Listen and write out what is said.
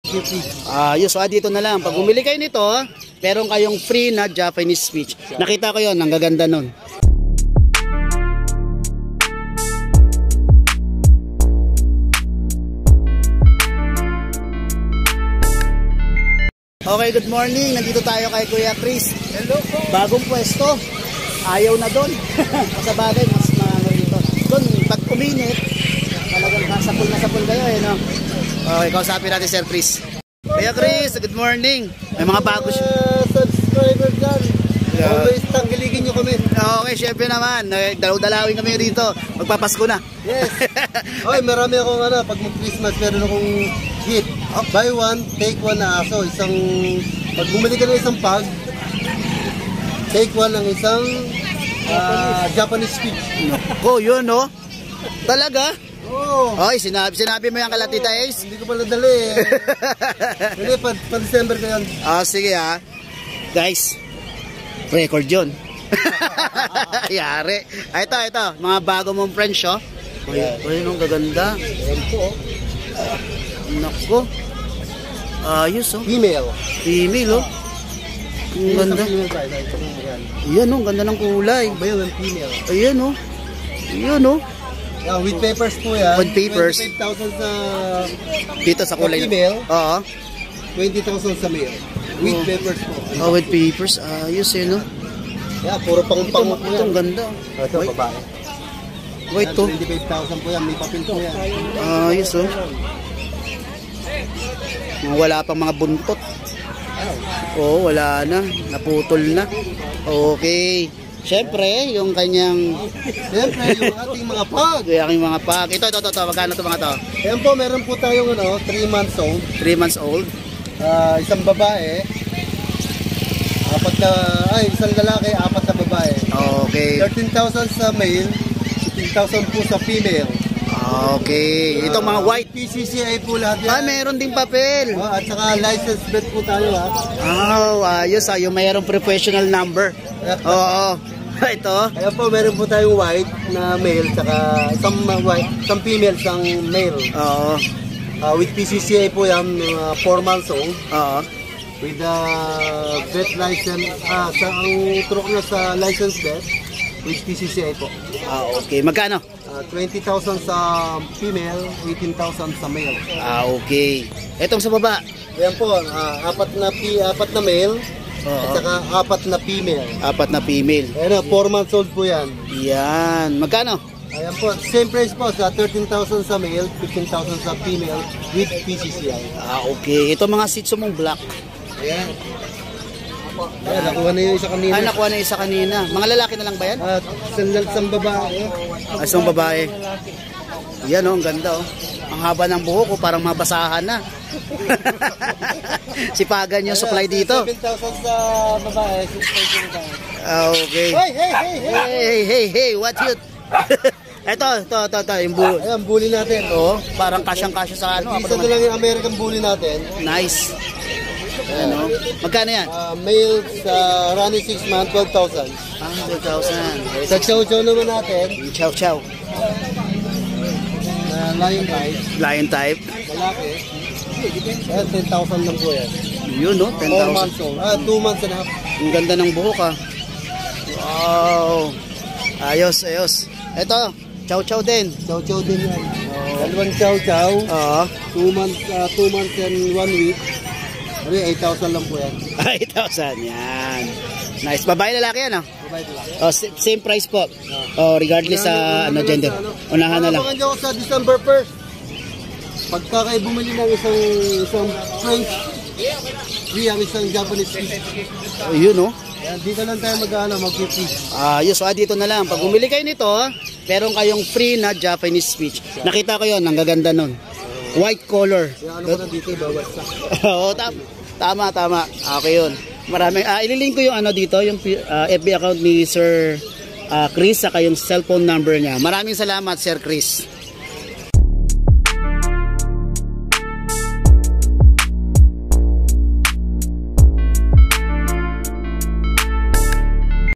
Ayos, dito na lang. Pag bumili kayo nito, meron kayong free na Japanese Spitz. Nakita ko yun, ang gaganda nun. Okay, good morning. Nandito tayo kay Kuya Chris. Hello po. Bagong pwesto. Ayaw na doon. Kasabagay, mas maano dito. Doon, pag uminit, talagang kasapul na sapul kayo eh, no? Okay, kausapin natin Sir Chris. Kuya Chris, good morning. May mga bago siya. Subscriber dyan. Yeah. Always tanggiligin nyo kami. Okay, syempre naman. Dalaw-dalawin kami rito. Magpapasko na. Yes. Okay, marami akong pag mag-Christmas, meron akong gift. Buy one, take one na aso. Pag bumili ka ng isang pag, take one ng isang Japanese Spitz. Oh, yun, no? Talaga? Oo. Okay, sinabi mo yan kala Tita Ace? Hindi ko pala dali eh. Dali, pa-December ka yan. Sige guys, record yun. Yari. Ito, mga bago mong friends, oh. Ayun, ang gaganda. Ayan po. Nako. Ayos, oh. Female, oh. Ang ganda. Ayan, oh, ganda ng kulay. Male and female. Ayan, oh. Ayan, oh. Yeah, with papers po yan. With papers. 25,000 sa dito sa kulay. Female. Oo. 20,000 sa male. With papers po. With papers. Ayos, eh, no? Yeah, puro pang-pang po yan. Itong ganda. Ito, babae. Wait, to. 25,000 po yan. May papel po yan. Ayos, oh. Wala pang mga buntot. Oo, wala na. Naputol na. Okay. Siyempre, yung kanyang... Siyempre, yung ating mga pag. Yung aking mga pag. Ito. Magkano ito mga to? Ayan po, meron po tayong 3 months old. 3 months old. Isang babae. Isang lalaki, 4 na babae. Okay. 13,000 sa male, 15,000 po sa female. Okay. Itong mga white. PCCI po lahat yan. Meron ding papel. At saka license plate po tayo ayos yung mayroong professional number. Oo. Ito. Ayan po, meron po tayong white na male, saka isang female, isang male. Oo. With PCCI po yan, 4 months old. Oo. With the vet license, ang truck na sa license vet, with PCCI po. Okay. Magkano? 20,000 sa female, 18,000 sa male. Okay. Etong sa baba? Ayan po, 4 na male, at saka 4 na female. 4 na female. Ayan, 4 months old po yan. Yan. Magkano? Ayan po, same price po, sa 13,000 sa male, 15,000 sa female, with PCCI. Okay. Ito mga Shih Tzu mong black. Ayan. Ayan, nakuha na yung isa kanina. Nakuha na yung isa kanina. Mga lalaki na lang ba yan? Isang babae. Isang babae. Yan, oh, ang ganda, oh. Ang haba ng buhok ko, parang mabasahan na. Sipagan yung supply dito. 7,000 sa babae, 6,000 sa babae. Okay. Hey, what you... Ito, yung bully. Ayan, bully natin. Oo, parang kasyang-kasya sa ano. Isa na lang yung American bully natin. Nice. Ano? Magkano yan? Male sa running 6 months, 12,000. 12,000. Sa chow-chow naman natin. Chow. Lion type. Lion type. Lalaki. Ayan, 10,000 lang po yan. Yun, no? 10,000. 4 months old. 2 months and a half. Ang ganda ng buhok, Wow. Ayos. Ito, chow din. Chow din yan. Dalawang chow. 2 months and 1 week. 8,000 lang po yan. 8,000, yan. Nice. Babae lalaki yan, Babae lalaki. Same price po. Regardless sa gender. Unahan na lang. Abangan nyo sa December 1st. Pagka kayo bumili ng isang French, free ang isang Japanese Spitz. Yun, no? Dito lang tayo mag-50. Ayos, dito na lang. Pag bumili kayo nito, meron kayong free na Japanese Spitz. Nakita ko yun, ang gaganda nun. White color. Ano ko na dito, bawat sa. Oo, tama. Okay yun. Maraming, ililink ko yung dito, yung FB account ni Sir Chris, saka yung cellphone number niya. Maraming salamat, Sir Chris.